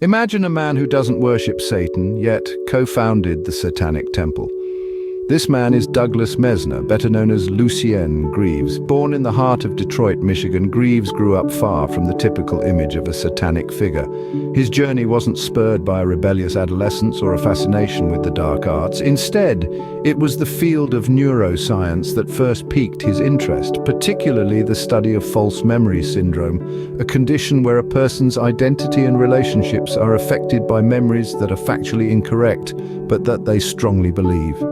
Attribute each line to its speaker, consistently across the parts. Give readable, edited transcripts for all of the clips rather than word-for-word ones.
Speaker 1: Imagine a man who doesn't worship Satan, yet co-founded the Satanic Temple. This man is Douglas Mesner, better known as Lucien Greaves. Born in the heart of Detroit, Michigan, Greaves grew up far from the typical image of a satanic figure. His journey wasn't spurred by a rebellious adolescence or a fascination with the dark arts. Instead, it was the field of neuroscience that first piqued his interest, particularly the study of false memory syndrome, a condition where a person's identity and relationships are affected by memories that are factually incorrect, but that they strongly believe.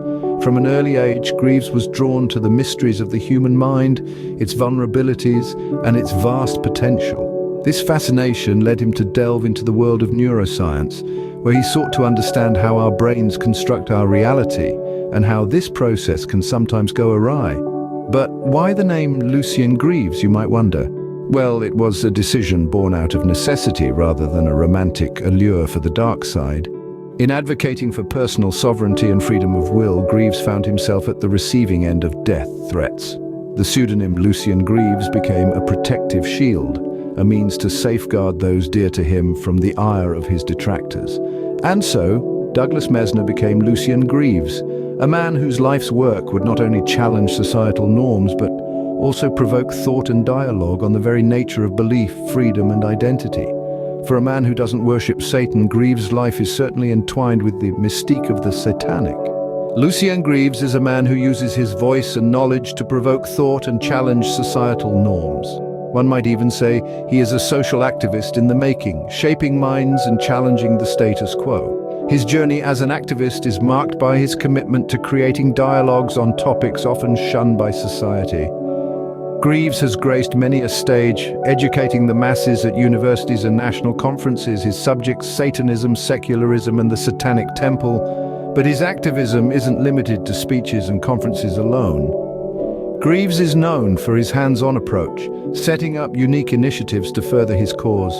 Speaker 1: From an early age, Greaves was drawn to the mysteries of the human mind, its vulnerabilities, and its vast potential. This fascination led him to delve into the world of neuroscience, where he sought to understand how our brains construct our reality, and how this process can sometimes go awry. But why the name Lucien Greaves, you might wonder? Well, it was a decision born out of necessity rather than a romantic allure for the dark side. In advocating for personal sovereignty and freedom of will, Greaves found himself at the receiving end of death threats. The pseudonym Lucien Greaves became a protective shield, a means to safeguard those dear to him from the ire of his detractors. And so, Douglas Mesner became Lucien Greaves, a man whose life's work would not only challenge societal norms, but also provoke thought and dialogue on the very nature of belief, freedom, and identity. For a man who doesn't worship Satan, Greaves' life is certainly entwined with the mystique of the satanic. Lucien Greaves is a man who uses his voice and knowledge to provoke thought and challenge societal norms. One might even say he is a social activist in the making, shaping minds and challenging the status quo. His journey as an activist is marked by his commitment to creating dialogues on topics often shunned by society. Greaves has graced many a stage, educating the masses at universities and national conferences. His subjects, Satanism, secularism, and the Satanic Temple. But his activism isn't limited to speeches and conferences alone. Greaves is known for his hands-on approach, setting up unique initiatives to further his cause.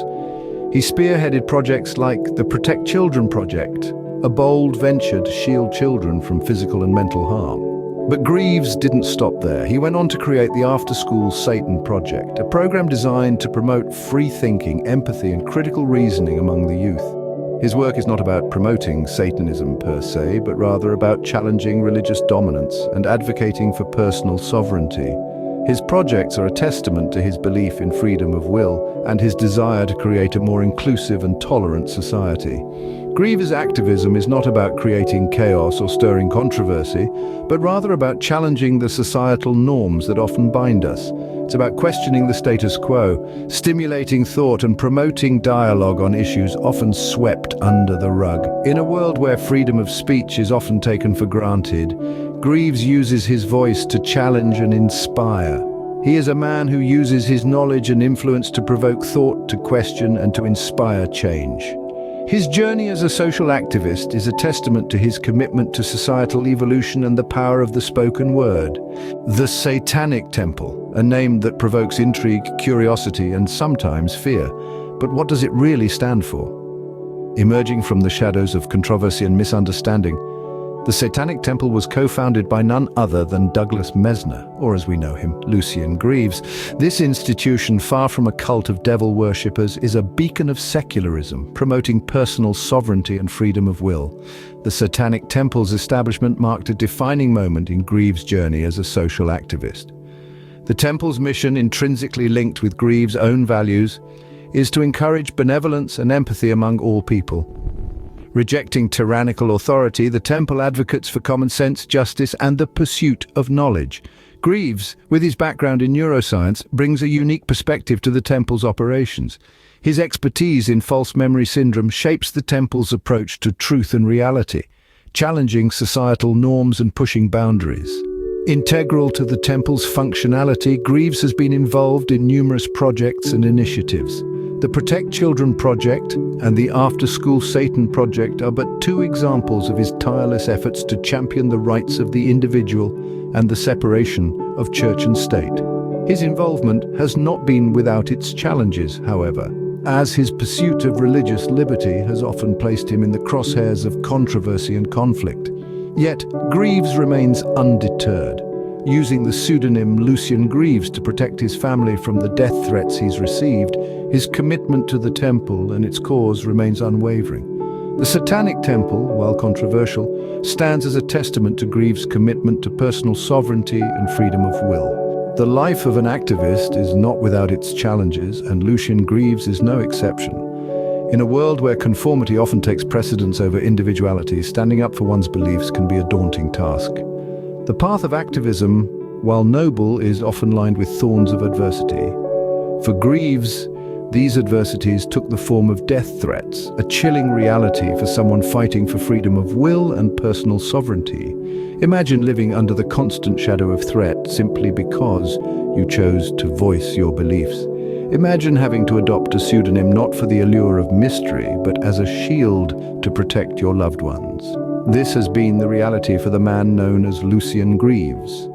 Speaker 1: He spearheaded projects like the Protect Children Project, a bold venture to shield children from physical and mental harm. But Greaves didn't stop there. He went on to create the After-School Satan Project, a program designed to promote free thinking, empathy, and critical reasoning among the youth. His work is not about promoting Satanism per se, but rather about challenging religious dominance and advocating for personal sovereignty. His projects are a testament to his belief in freedom of will and his desire to create a more inclusive and tolerant society. Greaves' activism is not about creating chaos or stirring controversy, but rather about challenging the societal norms that often bind us. It's about questioning the status quo, stimulating thought and promoting dialogue on issues often swept under the rug. In a world where freedom of speech is often taken for granted, Greaves uses his voice to challenge and inspire. He is a man who uses his knowledge and influence to provoke thought, to question, and to inspire change. His journey as a social activist is a testament to his commitment to societal evolution and the power of the spoken word. The Satanic Temple, a name that provokes intrigue, curiosity, and sometimes fear. But what does it really stand for? Emerging from the shadows of controversy and misunderstanding, the Satanic Temple was co-founded by none other than Douglas Mesner, or as we know him, Lucien Greaves. This institution, far from a cult of devil worshippers, is a beacon of secularism, promoting personal sovereignty and freedom of will. The Satanic Temple's establishment marked a defining moment in Greaves' journey as a social activist. The temple's mission, intrinsically linked with Greaves' own values, is to encourage benevolence and empathy among all people. Rejecting tyrannical authority, the temple advocates for common sense, justice, and the pursuit of knowledge. Greaves, with his background in neuroscience, brings a unique perspective to the temple's operations. His expertise in false memory syndrome shapes the temple's approach to truth and reality, challenging societal norms and pushing boundaries. Integral to the temple's functionality, Greaves has been involved in numerous projects and initiatives. The Protect Children Project and the After-School Satan Project are but two examples of his tireless efforts to champion the rights of the individual and the separation of church and state. His involvement has not been without its challenges, however, as his pursuit of religious liberty has often placed him in the crosshairs of controversy and conflict. Yet, Greaves remains undeterred, using the pseudonym Lucien Greaves to protect his family from the death threats he's received. His commitment to the temple and its cause remains unwavering. The Satanic Temple, while controversial, stands as a testament to Greaves' commitment to personal sovereignty and freedom of will. The life of an activist is not without its challenges, and Lucien Greaves is no exception. In a world where conformity often takes precedence over individuality, standing up for one's beliefs can be a daunting task. The path of activism, while noble, is often lined with thorns of adversity. For Greaves, these adversities took the form of death threats, a chilling reality for someone fighting for freedom of will and personal sovereignty. Imagine living under the constant shadow of threat simply because you chose to voice your beliefs. Imagine having to adopt a pseudonym not for the allure of mystery, but as a shield to protect your loved ones. This has been the reality for the man known as Lucien Greaves.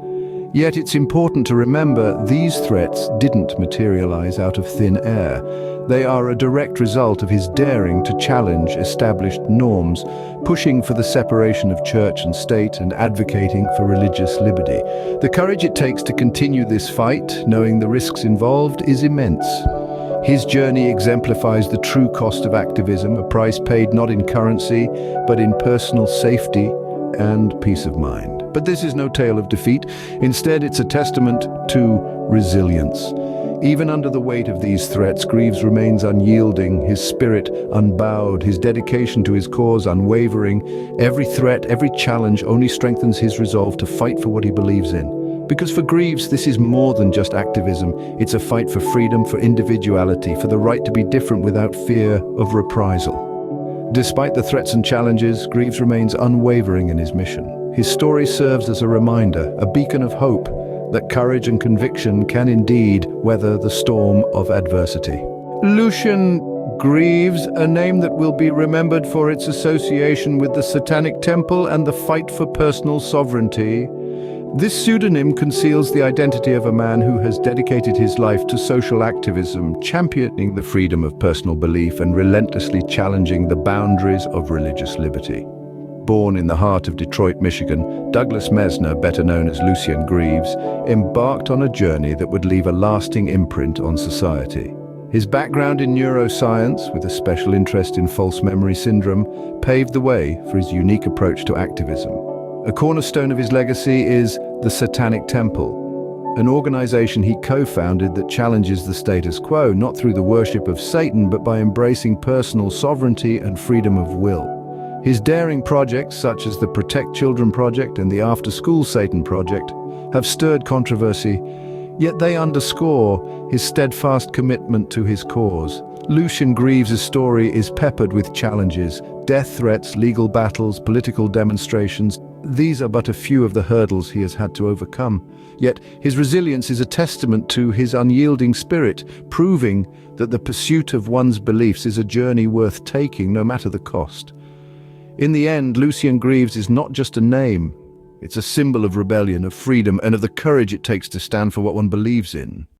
Speaker 1: Yet it's important to remember these threats didn't materialize out of thin air. They are a direct result of his daring to challenge established norms, pushing for the separation of church and state and advocating for religious liberty. The courage it takes to continue this fight, knowing the risks involved, is immense. His journey exemplifies the true cost of activism, a price paid not in currency, but in personal safety and peace of mind. But this is no tale of defeat. Instead, it's a testament to resilience. Even under the weight of these threats, Greaves remains unyielding, his spirit unbowed, his dedication to his cause unwavering. Every threat, every challenge only strengthens his resolve to fight for what he believes in. Because for Greaves, this is more than just activism. It's a fight for freedom, for individuality, for the right to be different without fear of reprisal. Despite the threats and challenges, Greaves remains unwavering in his mission. His story serves as a reminder, a beacon of hope, that courage and conviction can indeed weather the storm of adversity. Lucien Greaves, a name that will be remembered for its association with the Satanic Temple and the fight for personal sovereignty. This pseudonym conceals the identity of a man who has dedicated his life to social activism, championing the freedom of personal belief and relentlessly challenging the boundaries of religious liberty. Born in the heart of Detroit, Michigan, Douglas Mesner, better known as Lucien Greaves, embarked on a journey that would leave a lasting imprint on society. His background in neuroscience, with a special interest in false memory syndrome, paved the way for his unique approach to activism. A cornerstone of his legacy is the Satanic Temple, an organization he co-founded that challenges the status quo, not through the worship of Satan, but by embracing personal sovereignty and freedom of will. His daring projects, such as the Protect Children Project and the After School Satan Project, have stirred controversy, yet they underscore his steadfast commitment to his cause. Lucien Greaves' story is peppered with challenges, death threats, legal battles, political demonstrations. These are but a few of the hurdles he has had to overcome. Yet his resilience is a testament to his unyielding spirit, proving that the pursuit of one's beliefs is a journey worth taking, no matter the cost. In the end, Lucien Greaves is not just a name. It's a symbol of rebellion, of freedom, and of the courage it takes to stand for what one believes in.